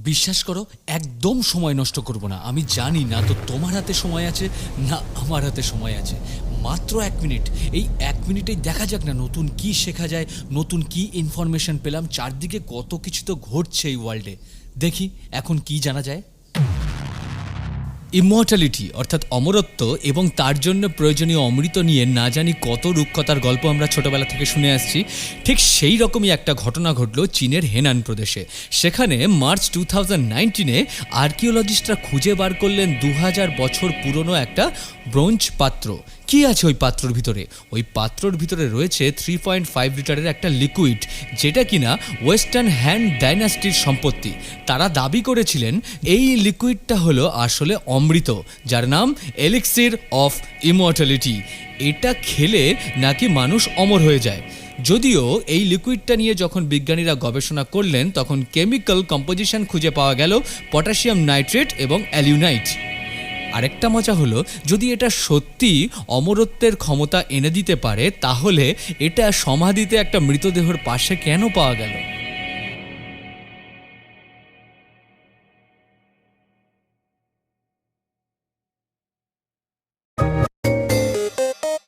বিশ্বাস করো, একদম সময় নষ্ট করব না। আমি জানি না তো তোমার হাতে সময় আছে না আমার হাতে সময় আছে। মাত্র 1 মিনিট, এই 1 মিনিটেই দেখা যাক না নতুন কি শেখা যায়, নতুন কি ইনফরমেশন পেলাম। চারদিকে কত কিছু তো ঘটছে এই ওয়ার্ল্ডে। দেখি এখন কি জানা যায়। ইমর্টালিটি অর্থাৎ অমরত্ব এবং তার জন্য প্রয়োজনীয় অমৃত নিয়ে না জানি কত রূপকথার গল্প আমরা ছোটবেলা থেকে শুনে আসছি। ঠিক সেই রকমই একটা ঘটনা ঘটল চীনের হেনান প্রদেশে। সেখানে মার্চ 2019-এ আর্কিওলজিস্টরা খুঁজে বার করলেন 2000 বছর পুরনো একটা ব্রোঞ্জ পাত্র। কি আছে ওই পাত্রর ভিতরে? ওই পাত্রর ভিতরে রয়েছে 3.5 লিটারের একটা লিকুইড, যেটা কিনা ওয়েস্টার্ন হ্যান ডাইনাস্টির সম্পত্তি। তারা দাবি করেছিলেন এই লিকুইডটা হলো আসলে অমৃত, যার নাম এলিক্সির অফ ইমর্টালিটি। এটা খেলে নাকি মানুষ অমর হয়ে যায়। যদিও এই লিকুইডটা নিয়ে যখন বিজ্ঞানীরা গবেষণা করলেন তখন কেমিক্যাল কম্পোজিশন খুঁজে পাওয়া গেল পটাশিয়াম নাইট্রেট এবং অ্যালিউনাইট। আরেকটা মজা হলো, যদি এটা সত্যি অমরত্বের ক্ষমতা এনে দিতে পারে তাহলে এটা সমাধিতে একটা মৃতদেহের পাশে কেন পাওয়া গেল?